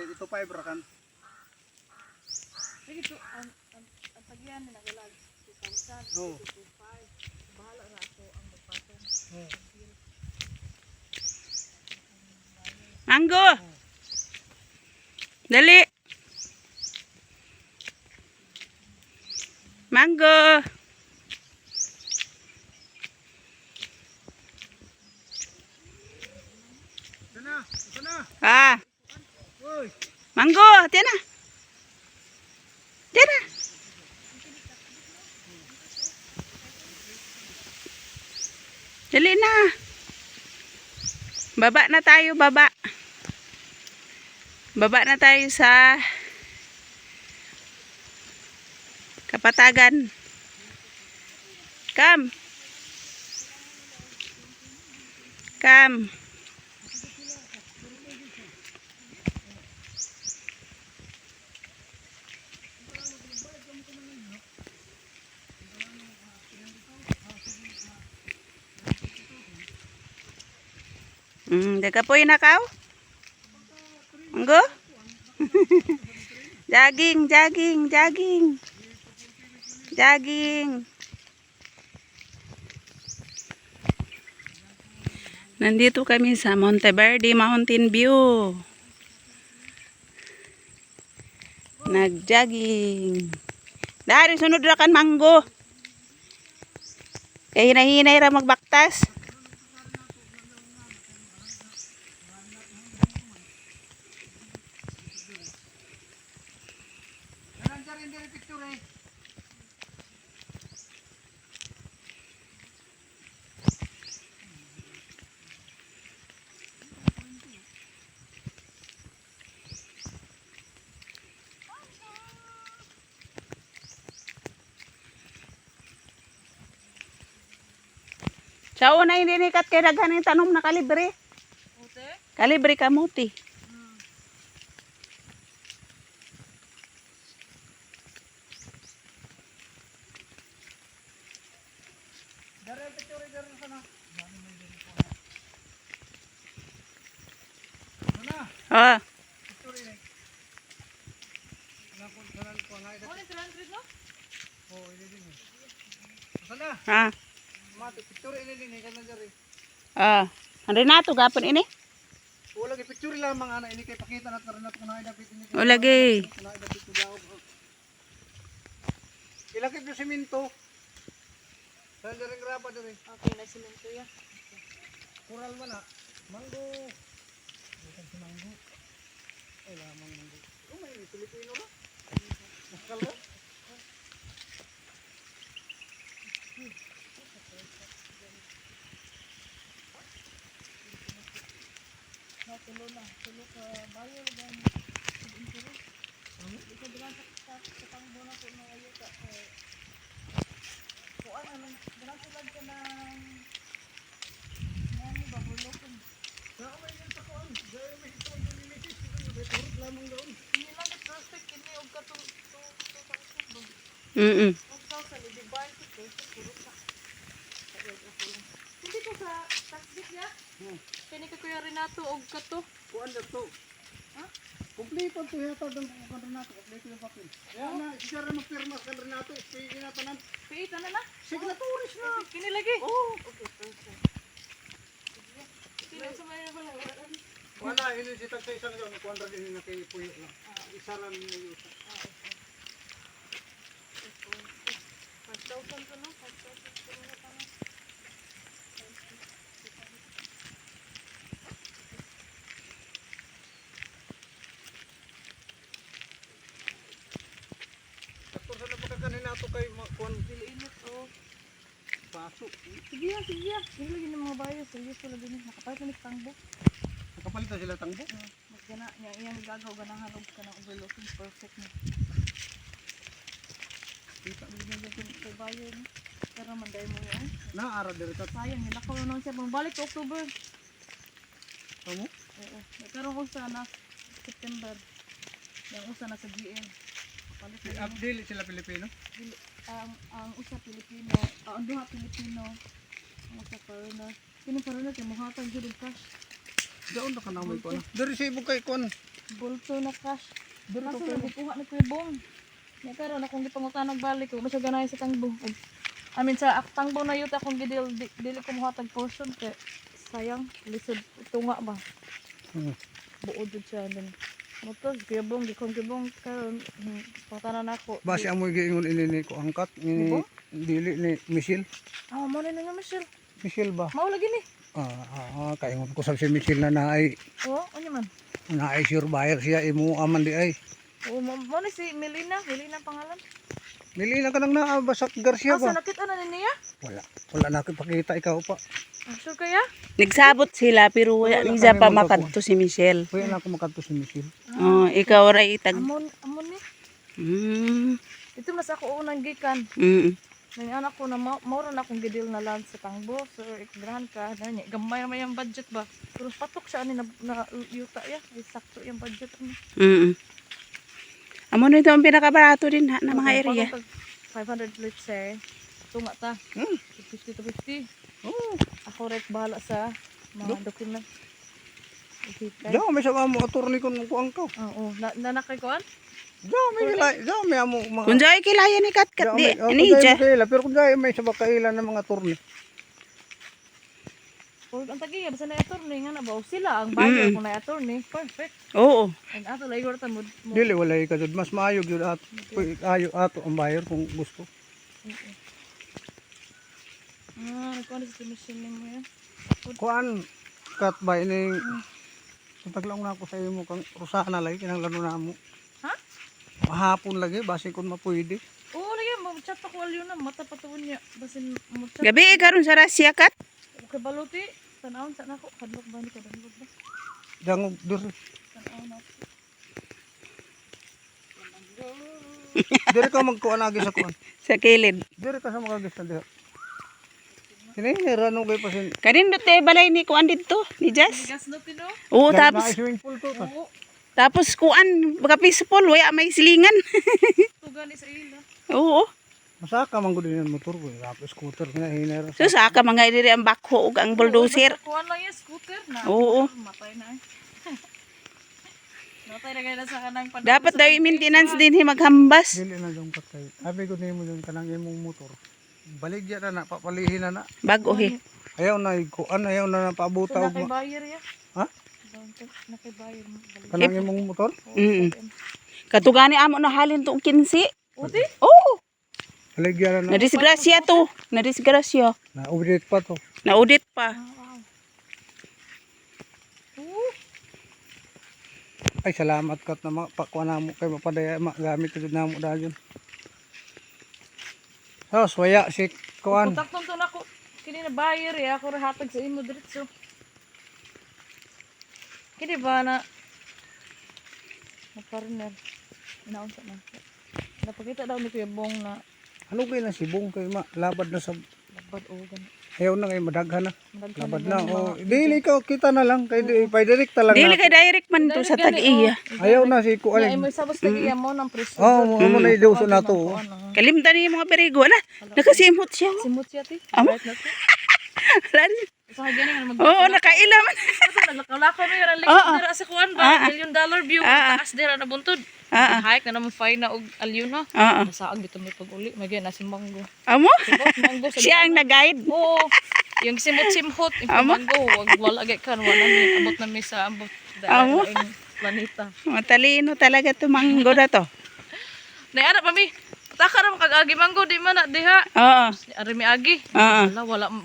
ito 5 rakan. Sige to, ang tagyan na nagalag 2,000, Oo. 2,500. Bahala na ako ang magpatong. Oo. Manggo. Dali. Manggo. Sana. Ah, Uy. manggo, tiyan na. Tiyan na. Dali na. Baba na tayo, baba. Baba na tayo sa Kapatagan. Come. Come. Daga po yung nakaw. Manggo. Jogging, jogging, jogging. Jogging. Nandito kami sa Monteverde Mountain View. Nag-jogging. Dari sunod ra kan manggo. Kay hinahinay ra magbaktas. Sa una hindi nikat kay daghan ng tanom na kalibre. Ute? Kalibre kamuti. Dari picture dari sana. Sana. Oh, Picture ini. Nakon sana ko na ida. Ano 300 no? Oh, ini din. Sana. ha. Mati picture ini din kana dari. Ah, Renato gapon ini. Wala gi picture lamang ana ini kay pakita nat karon nato na ida pit ini. O lagi. Na ida pit daw. Ilakip yung simento. Dahil rin graba dari. Okay, na simento ya. Kural man na. Manggo. Bukan si manggo. Ay lamang manggo. Oh, may Pilipino na. Maskal na. Tulo na, tulo ka bayo dan inturo. Ito bilang sa tangbo na ko na ayo ka. Kuan ano, bilang sila ka ng nani babulokon. Saka may yan sa kuan. Dahil may ito ang limited. May turot lamang doon. Hindi lang ni perfect kini og ka to to. Mm. Og sa di ba ito puro sa. Hindi ko sa tasbik ya. Kini ka Kuya Renato og ka to. Kuan na to. Ha? Kompleto to yata doon kung Renato. Kompleto yung papel. Kaya na, siya rin magpirma sa Renato. Speaking na tanan. Piita na na. Signatories na. Kini lagi. Oh. Okay, perfect. Kini sa may wala. Wala, ini si tag sa isang yun. Kuan rin ini na kay Puyo lang. Isa rin yung isa. 5,000 ko no? 5,000 ko na tanong. Sakto sa napakakanin nato kay kuan Init oh. paso. Sige ya, sige ya. Sige lagi ng mga bayo. Serious ko lagi ni. Nakapalit na ni tangbo. Nakapalitan sila tangbo. Magana, iyang gagaw ganahan og kanang overlooking perfect na. Kita mo Hindi na kay bayo ni. Pero manday mo yan. Naara diri ta. Sayang, nilakaw na naman siya. Bumalik ko October. Amo? Oo. Nagkaroon ko sa na September. Yung usa na sa GM. Palit na yun. Abdil sila Pilipino. Ang usa Pilipino, ang duha Pilipino, ang usa foreigner. Kini foreigner kay mohatan jud og cash. Daon na ka na may kuan. Diri sa ibog kay kuan. Bulto na cash. Diri Kaso ka kayo. nagkuha ni Kuya Bong. Nya karon akong gipangutan balik ko, basta ganay sa tangbo. I mean sa tangbo na yuta akong dili ko mohatag portion kay sayang lisod tunga ba. Hmm. Buod jud siya din. Motos Kuya Bong gikon Kuya Bong karon pangutanan nako. Base amoy giingon ini ko angkat ni Diba? dili ni Michelle. Ah, mo na nga Michelle. Michelle ba? Mao lagi ni. Kaingon ko sa si Michelle na naay Oh, ano man? sure buyer siya imo aman di ay. Oh, mo na si Melina pangalan. Nili na ka nang naabasak Garcia Asa ba? nakita na niya? Wala na pakita ikaw pa. Ah, sure kaya? Nagsabot sila pero wala Wala ni sa kami pa magkakuha. makadto si Michelle. Wala na ako makadto si Michelle. Oh, ikaw ra itag. Amon ni. Mm. Ito mas ako unang gikan. Mm. Nang anak ko na mauran akong gidil na land sa tangbo. So, ikigrahan ka. Nanya, gamay naman yung budget ba? Pero patok siya ani na yuta ya. Ay, sakto yung budget. Ani. Mm. Amo na ito ang pinakabarato din ha, na mga area. 500 let's say. Tunga ta. 50 to 50. Oh, Ako rin bahala sa mga document. Okay. daw may sama mo attorney kon ko angkaw. Oo. Nanakay ko an? Daw may amo mga Kung jay kilaya ni Katkat di ni Kung ja. kaila, pero kung dahil may sabak kaila ng mga attorney. Or ang tagiya, basta na attorney nga na ba? O sila ang buyer kung na attorney. Perfect. Oo. Ang ato lang igor ta mo. Dili walay ka jud mas maayo gyud ayo ato ang buyer kung gusto. Nagkuhan sa machine mo yan. Kuan kat ba ini taglang na ako sa imo kang Rosana lagi kinang lano na mo. Ha? Mahapon lagi base kun mapuydi. Oo, lagi mo chat ako alyo na mata patuon niya. Basin mo chat. Gabi karon sa Russia Kat. Okay, baluti. Tanawon sa nako. Kadlok ba ni kadlok ba? Dangog dur. Tanawon na. Dire ka magkuan agi sa kuan. Sa kilid. Dire ka sa magagis na diha. Hinihira no kay pasin. Kanin dote balay ni kuan dito ni Jazz. Gas no tino. Oo, Na tapos swimming pool to. Oo. tapos kuan baka peaceful wala may silingan. Tugan ni sa ila. Oo. Masaka man gud yung motor ko. Tapos scooter na hinera. So sa ka mga diri ang backhoe ug ang bulldozer. Kuhan lang yung scooter na. Oo. Matay na eh. Matay na gaya sa kanang panahon. Dapat daw i-maintenance din maghambas. Dili na dong patay. Abi ko nimo yung kanang imong motor. Baligya na papalihin na. Bago he. Ayaw na kuan ayaw na pabuta So, og nakay-buyer ya. Ha? Nakay-buyer mo. Balik. kanang imong motor. Mm. Katugani amo na halin to og 15. Uti? Oo. Baligya na. Nadisgrasya to. Nadisgrasya. Na update pa to. Naudit pa. Wow. Ay salamat kat na pakuan namo kay mapadaya magamit jud namo dayon. So, swaya si kuan. Kontakton to nako. Kini na buyer ya ako ra hatag sa imo diretso. Kini ba na partner. Inaon sa man. Napakita daw ni Kuya Bong na Ano kay na sibong kay labad na sa labad o ganun. ayaw na kay madaghan na. Madaghan Labad na na. yung Oh, mga- dili ka kita na lang kay pa direct lang Dili na. kay direct man to sa tag-iya. Ayaw na si kuan. Ay mo sabos tagiya mo ng preso. Oh, mo na iduso na to. oh. Kalimtan ni mga berigo na. Nakasimot siya. oh. Simot siya ti. Amo? Right na to. Wala din. Sa gani nga mag. Oo, nakailam. Nakalako na yung Oo. like dira sa kuan ba? $1 million view. Taas dira na buntod. Hike na naman fine na og alyo na. Oo. Nasaag dito may pag-uli. May gaya na si Mango. Amo? Sibot, Mango sa Siya ang nag-guide. Oo. Yung simot-simhot. Yung Mango. Wag wala agay kan. Wala mi. Abot na mi sa abot. Amo? Dahil planeta. Matalino talaga to manggo na to. Nayara pa mi. Taka ra kag-agi Mango. Di man na diha. Oo. Ari mi agi. Oo.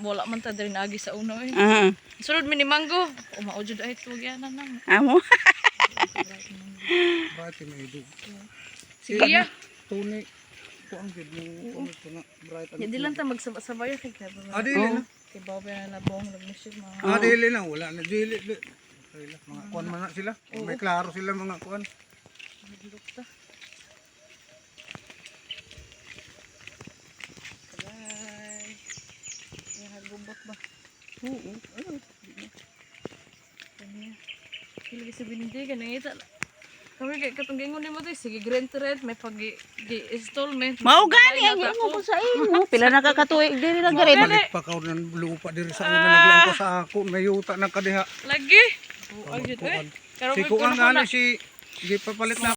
Wala man ta diri na agi sa uno eh. Oo. Sunod mi ni Mango. Umao jud ay tuwagyanan na. Amo? Bakit may idu? Sige ya. Tuni. Kuan gid mo ko na bright. Hindi lang ta magsabay kay kay. Dili na. Kay Bobby na nabong nag-mission mga. Dili na wala na dili. Okay lang, mga kuan man na sila. May klaro sila mga kuan. Lukta. Bye. Yan nagbubot ba? Oo. Kanya. Sige sa binindigan ngita. Kami kay katong gingon nimo to sige grant rent may pag-installment. Mao gani ang ingo ko sa imo. Pila nakakatuig diri na gari. Balik pa kaw ng lupa diri sa una naglang ko sa ako may yuta na kadiha. Lagi. Oh, ayun eh. Karon Si ko kuan na gani si Sige, papalit na